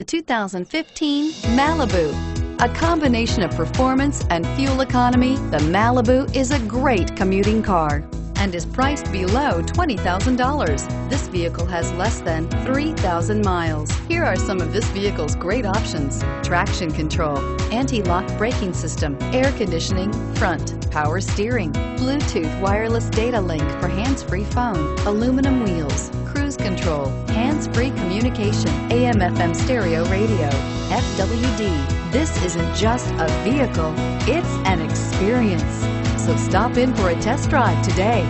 The 2015 Malibu. A combination of performance and fuel economy, the Malibu is a great commuting car and is priced below $20,000. This vehicle has less than 3,000 miles. Here are some of this vehicle's great options: traction control, anti-lock braking system, air conditioning, front, power steering, Bluetooth wireless data link for hands-free phone, aluminum wheels, cruise control, hands-free communication, AM/FM stereo radio, FWD. This isn't just a vehicle, it's an experience. So stop in for a test drive today.